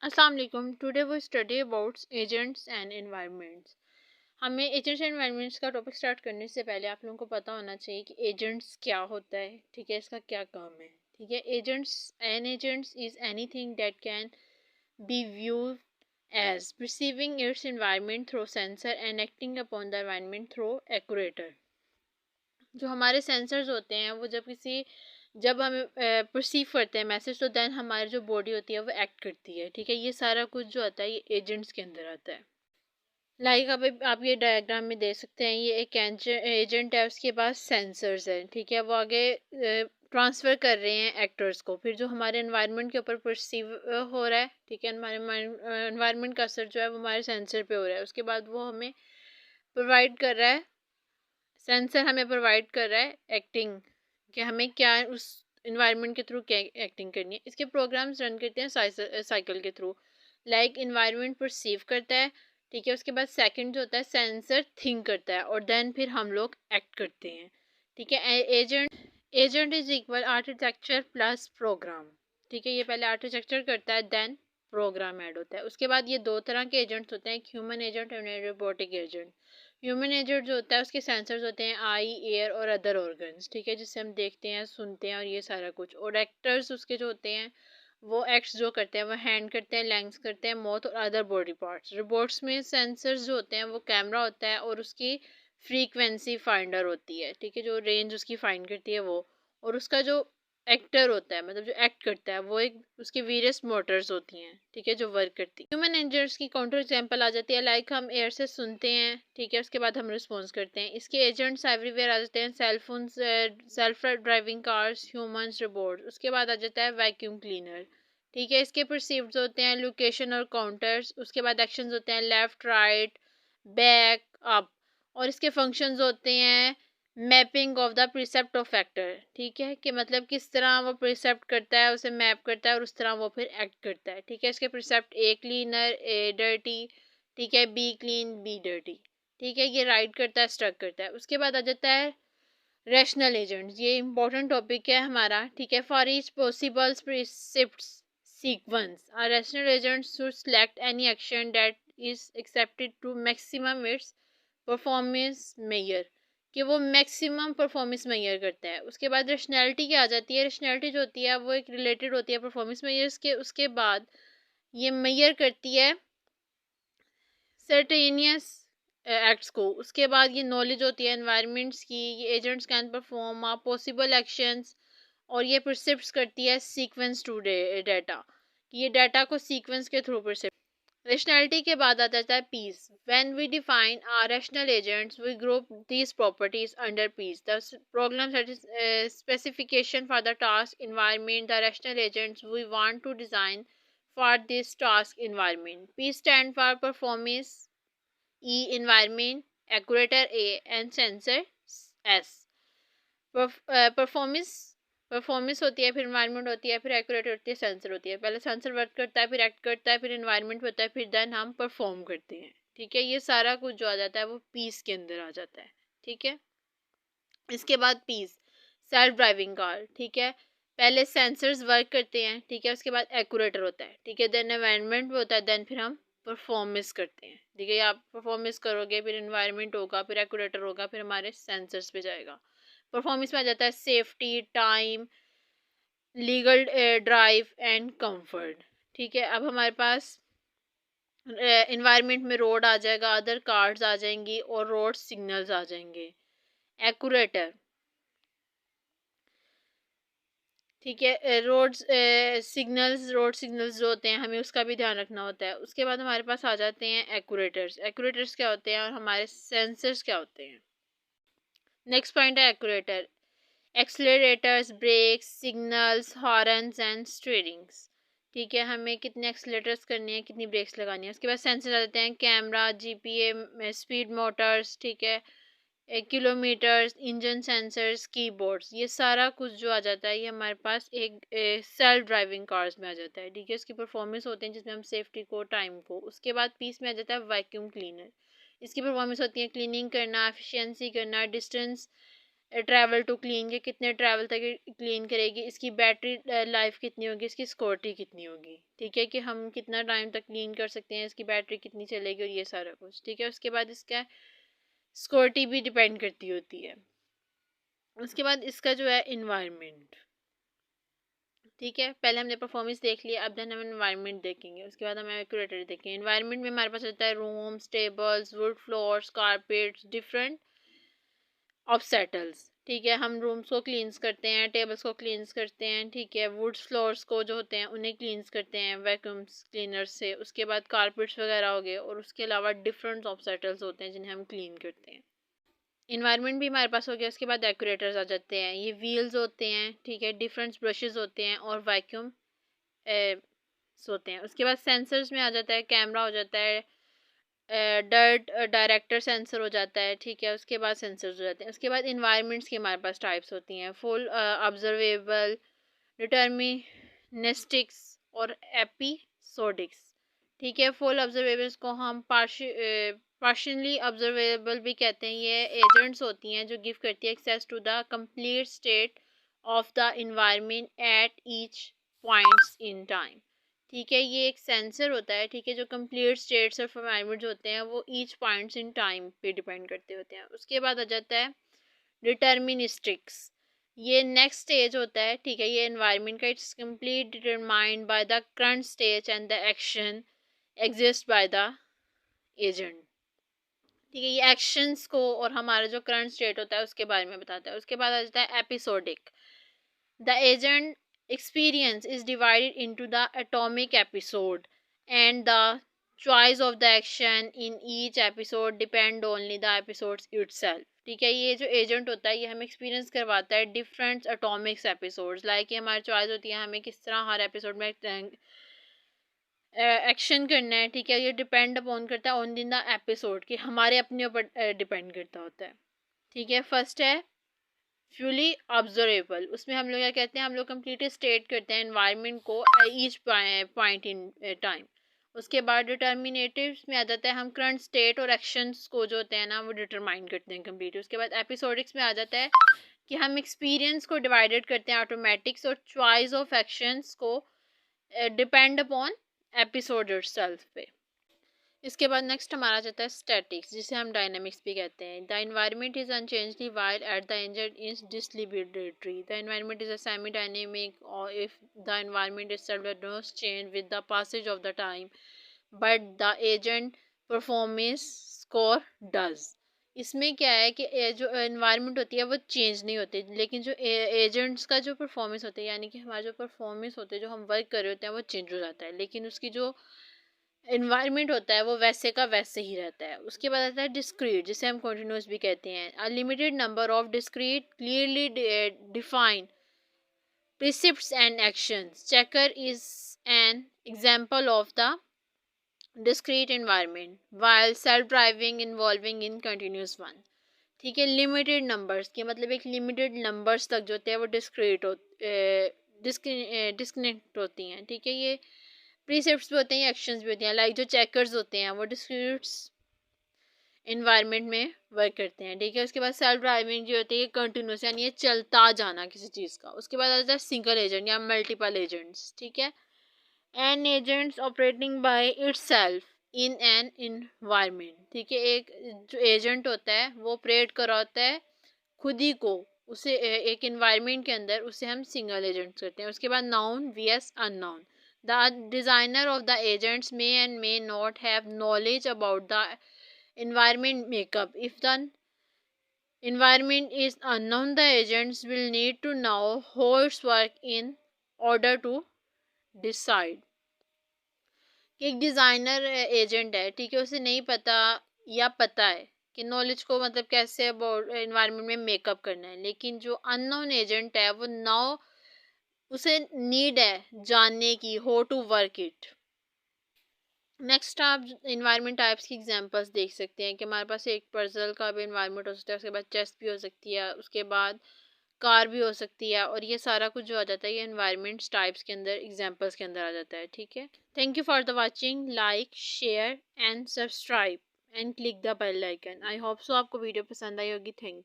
अस्सलाम वालेकुम। टुडे वो study about agents and environments. हमें एजेंट्स एंड एनवायरनमेंट्स का टॉपिक स्टार्ट करने से पहले आप लोगों को पता होना चाहिए कि एजेंट्स क्या होता है, ठीक है, इसका क्या काम है। ठीक है, agents is anything that can be viewed as perceiving its environment through sensor and acting upon the environment through actuator। जो हमारे सेंसर्स होते हैं वो जब हम परसीव करते हैं मैसेज, तो देन हमारी जो बॉडी होती है वो एक्ट करती है। ठीक है, ये सारा कुछ जो आता है ये एजेंट्स के अंदर आता है। लाइक अब आप ये डायग्राम में देख सकते हैं, ये एक एजेंट है, उसके पास सेंसर्स हैं। ठीक है, वो आगे ट्रांसफ़र कर रहे हैं एक्टर्स को, फिर जो हमारे एनवायरनमेंट के ऊपर परसीव हो रहा है। ठीक है, हमारे एनवायरनमेंट का असर जो है वो हमारे सेंसर पे हो रहा है। उसके बाद वो हमें प्रोवाइड कर रहा है, सेंसर हमें प्रोवाइड कर रहा है एक्टिंग, कि हमें क्या उस इन्वायरमेंट के थ्रू क्या एक्टिंग करनी है। इसके प्रोग्राम्स रन करते हैं साइकिल के थ्रू। लाइक इन्वायरमेंट परसीव करता है, ठीक है, उसके बाद सेकंड जो होता है सेंसर थिंक करता है, और देन फिर हम लोग एक्ट करते हैं। ठीक है, agent is equal architecture plus program. ठीक है, ये पहले आर्किटेक्चर करता है, देन प्रोग्राम ऐड होता है। उसके बाद ये दो तरह के एजेंट्स होते हैं, एक ह्यूमन एजेंट और रोबोटिक एजेंट। ह्यूमन एजेंट जो होता है उसके सेंसर्स होते हैं आई, एयर और अदर ऑर्गन्स। ठीक है, जिससे हम देखते हैं, सुनते हैं और ये सारा कुछ। और एक्टर्स उसके जो होते हैं वो एक्ट्स जो करते हैं वो हैंड करते हैं, लेग्स करते हैं, माउथ और अदर बॉडी पार्ट्स। रोबोट्स में सेंसर्स जो होते हैं वो कैमरा होता है और उसकी फ्रीक्वेंसी फाइंडर होती है। ठीक है, जो रेंज उसकी फाइंड करती है वो। और उसका जो एक्टर होता है, मतलब जो एक्ट करता है, वो एक उसकी वेरियस मोटर्स होती हैं। ठीक है, जो वर्क करती है। ह्यूमन एजेंट्स की काउंटर एग्जांपल आ जाती है, लाइक हम एयर से सुनते हैं, ठीक है, उसके बाद हम रिस्पॉन्स करते हैं। इसके एजेंट्स एवरीवेयर आ जाते हैं, cell phone, self driving cars, humans, robots. उसके बाद आ जाता है वैक्यूम क्लीनर। ठीक है, इसके परसीव्ड होते हैं लोकेशन और काउंटर्स। उसके बाद एक्शंस होते हैं लेफ्ट, राइट, बैक, अप। और इसके फंक्शंस होते हैं mapping of the precept of factor. ठीक है, कि मतलब किस तरह वो प्रिसेप्ट करता है, उसे मैप करता है और उस तरह वो फिर एक्ट करता है। ठीक है, इसके प्रिसेप्ट ए क्लीनर, ए डर्टी, ठीक है, बी क्लीन, बी डर्टी। ठीक है, ये राइट करता है, स्ट्रक करता है। उसके बाद आ जाता है रैशनल एजेंट्स। ये इंपॉर्टेंट टॉपिक है हमारा। ठीक है, for each possible precept sequence a rational agent should select any action that is accepted to maximum its performance mayor, कि वो मैक्सिमम परफॉर्मेंस मेयर करता है। उसके बाद रेशनैलिटी क्या आ जाती है, रेशनैलिटी जो होती है वो एक रिलेटेड होती है परफॉर्मेंस मेयर्स के। उसके बाद ये मेयर करती है सर्टेनियस एक्ट्स को। उसके बाद ये नॉलेज होती है एनवायरनमेंट्स की, ये agents can perform possible actions. और ये परसिप्ट करती है सीक्वेंस टू डाटा, ये डाटा को सीक्वेंस के थ्रू परसिप्ट। रैशनैलिटी के बाद आ जाता है PEAS. When we define our rational agents we group these properties under PEAS. The problem specification for the task environment the rational agents we want to design for this task environment. P stand for performance, E environment, actuator A and sensor S। Performance performance होती है, फिर environment होती है, फिर accurate होती है, sensor होती है। पहले सेंसर वर्क करता है, फिर एक्ट करता है, फिर इन्वायरमेंट होता है, फिर देन हम परफॉर्म करते हैं। ठीक है, ये सारा कुछ जो आ जाता है वो पीस के अंदर आ जाता है। ठीक है, इसके बाद पीस सेल्फ ड्राइविंग कार। ठीक है, पहले सेंसर्स वर्क करते हैं, ठीक है, उसके बाद एक्यूरेटर होता है, ठीक है, देन एनवायरनमेंट होता है, देन फिर हम परफॉर्मेंस करते हैं। ठीक है, आप परफॉर्मेंस करोगे, फिर एनवायरनमेंट होगा, फिर एक्यूरेटर होगा, फिर हमारे सेंसर्स पे जाएगा। परफॉर्मेंस में आ जाता है safety, time, legal drive and comfort. ठीक है, अब हमारे पास इन्वायरमेंट में रोड आ जाएगा, अदर कार्स आ जाएंगी और रोड सिग्नल्स आ जाएंगे। एक्यूरेटर, ठीक है, रोड सिग्नल्स जो होते हैं हमें उसका भी ध्यान रखना होता है। उसके बाद हमारे पास आ जाते हैं एक्यूरेटर्स। एक्यूरेटर्स क्या होते हैं और हमारे सेंसर्स क्या होते हैं। नेक्स्ट पॉइंट है एक्यूरेटर, एक्सलरेटर्स, ब्रेक्स, सिग्नल्स, हॉर्न्स एंड स्टीयरिंग्स। ठीक है, हमें कितने एक्सलेटर्स करने हैं, कितनी ब्रेक्स लगानी है। उसके बाद सेंसर आ जाते हैं कैमरा, जीपीए, स्पीड मोटर्स, ठीक है, किलोमीटर्स, इंजन सेंसर्स, कीबोर्ड्स। ये सारा कुछ जो आ जाता है ये हमारे पास एक सेल्फ ड्राइविंग कार्स में आ जाता है। ठीक है, इसकी परफॉर्मेंस होते हैं जिसमें हम सेफ्टी को, टाइम को। उसके बाद पीस में आ जाता है वैक्यूम क्लीनर। इसकी परफॉर्मेंस होती है क्लीनिंग करना, एफिशिएंसी करना, डिस्टेंस ट्रैवल टू क्लीन के कितने ट्रैवल तक क्लीन करेगी, इसकी बैटरी लाइफ कितनी होगी, इसकी सिक्योरिटी कितनी होगी, ठीक है, कि हम कितना टाइम तक क्लीन कर सकते हैं, इसकी बैटरी कितनी चलेगी और ये सारा कुछ, ठीक है। उसके बाद इसका सिक्योरिटी भी डिपेंड करती होती है। उसके बाद इसका जो है इन्वायरमेंट, ठीक है, पहले हमने परफॉर्मेंस देख लिया, अब देन हम इन्वायरमेंट देखेंगे, उसके बाद हम एक्यूरेटरी देखेंगे। इन्वायरमेंट में हमारे पास होता है rooms, tables, would floors, carpets, different obstacles, ठीक है, हम रूम्स को क्लींस करते हैं, टेबल्स को क्लींस करते हैं, ठीक है, वुड फ्लोर्स को जो होते हैं उन्हें क्लींस करते हैं वैक्यूम्स क्लीनर से। उसके बाद कारपेट्स वगैरह हो गए, और उसके अलावा डिफरेंट ऑब्स्टेकल्स होते हैं जिन्हें हम क्लीन करते हैं। इन्वायरमेंट भी हमारे पास हो गया। उसके बाद डेकोरेटर्स आ जाते हैं, ये व्हील्स होते हैं, ठीक है, डिफरेंट ब्रशेस होते हैं और वैक्यूम होते हैं। उसके बाद सेंसर्स में आ जाता है, कैमरा हो जाता है, डर्ट डायरेक्टर सेंसर हो जाता है, ठीक है, उसके बाद सेंसर्स हो जाते हैं। उसके बाद इन्वायरमेंट्स की हमारे पास टाइप्स होती हैं, फुल ऑब्जर्वेबल, डिटर्मिनिस्टिक्स और एपिसोडिक्स, ठीक है। फुल ऑब्जर्वेबल्स को हम पार्शियली ऑब्जर्वेबल भी कहते हैं। ये एजेंट्स होती हैं जो गिव करती है access to the complete state of the environment at each points in time, ठीक है, ये एक सेंसर होता है, ठीक है, जो कंप्लीट स्टेट्स ऑफ एनवायरनमेंट जो होते हैं वो ईच पॉइंट्स इन टाइम पे डिपेंड करते होते हैं। उसके बाद आ जाता है डिटर्मिनिस्टिक्स, ये नेक्स्ट स्टेज होता है, ठीक है, ये एनवायरनमेंट का it's complete determined by the current stage and the action exist by the agent, ठीक है, ये एक्शंस को और हमारा जो करंट स्टेट होता है उसके बारे में बताता है। उसके बाद आ जाता है episodic, the agent experience is divided into the atomic episode, and the choice of the action in each episode depend only the episodes itself, ठीक है। ये जो एजेंट होता है ये हमें एक्सपीरियंस करवाता है डिफरेंट एटॉमिक्स एपिसोड्स, लाइक ये हमारी चॉइस होती है हमें किस तरह हर एपिसोड में एक्शन करना है, ठीक है, ये डिपेंड अपॉन करता है ऑन द एपिसोड कि हमारे अपने ऊपर डिपेंड करता होता है, ठीक है। फर्स्ट है फ्यूली ऑब्जर्वेबल, उसमें हम लोग क्या कहते हैं, हम लोग कम्प्लीटली स्टेट करते हैं एनवायरनमेंट को ईच पॉइंट इन टाइम। उसके बाद डिटर्मिनेटिव्स में आ जाता है, हम करंट स्टेट और एक्शंस को जो होते हैं ना वो डिटरमाइन करते हैं कम्प्लीट। उसके बाद एपिसोडिक्स में आ जाता है कि हम एक्सपीरियंस को डिवाइडेड करते हैं ऑटोमेटिक्स और चॉइस ऑफ एक्शंस को डिपेंड अपॉन एपिसोड इटसेल्फ पे। इसके बाद नेक्स्ट हमारा जाता है स्टैटिक्स, जिसे हम डायनामिक्स भी कहते हैं। The environment is unchanging while at the angel is deliberatory, the environment is a semi dynamic और if the environment is does change with the passage of the time but the agent performance score does. इसमें क्या है कि जो environment होती है वो change नहीं होती, लेकिन जो एजेंट्स का जो परफॉर्मेंस होता है यानी कि हमारा जो परफॉर्मेंस होते हैं जो हम वर्क कर रहे होते हैं वो चेंज हो जाता है, लेकिन उसकी जो इन्वायरमेंट होता है वो वैसे का वैसे ही रहता है। उसके बाद आता है डिस्क्रीट, जिसे हम कॉन्टिन्यूस भी कहते हैं। A limited number of discrete clearly defined precepts and actions. Checker is an example of the discrete environment, while self-driving involving in continuous one, ठीक है। लिमिटेड नंबर्स के मतलब एक लिमिटेड नंबर्स तक जो होते हैं वो डिस्कनेक्ट होती हैं, ठीक है। ये प्रीसेप्ट्स भी होते हैं, एक्शंस भी होते हैं, लाइक जो चेकर्स होते हैं वो डिस्क्रीट इन्वायरमेंट में वर्क करते हैं, ठीक है। उसके बाद सेल्फ ड्राइविंग जो होती है कंटिन्यूस यानी ये चलता जाना किसी चीज़ का। उसके बाद आता है सिंगल एजेंट या मल्टीपल एजेंट्स, ठीक है। An agents operating by itself in an environment, ठीक है, एक जो एजेंट होता है वो ऑपरेट कर रहा होता है खुद ही को उसे एक इन्वायरमेंट के अंदर, उसे हम सिंगल एजेंट करते हैं। उसके बाद known vs unknown, the designer of the agents may and may not have knowledge about the environment makeup. If the environment is unknown, the agents will need to know how it's work in order to decide. कि एक designer agent है, ठीक है, उसे नहीं पता या पता है कि नॉलेज को मतलब कैसे अबाउट इन्वायरमेंट में मेकअप करना है, लेकिन जो अननोन एजेंट है वो नाउ उसे नीड है जानने की how to work it. Next आप इन्वायरमेंट टाइप्स की एग्जांपल्स देख सकते हैं कि हमारे पास एक पजल का भी इन्वायरमेंट हो सकता है, उसके बाद चेस्ट भी हो सकती है, उसके बाद कार भी हो सकती है, और ये सारा कुछ जो आ जाता है ये इन्वायरमेंट्स टाइप्स के अंदर एग्जांपल्स के अंदर आ जाता है, ठीक है। Thank you for the watching, like share and subscribe and click the bell icon. I hope so आपको वीडियो पसंद आई होगी। थैंक यू।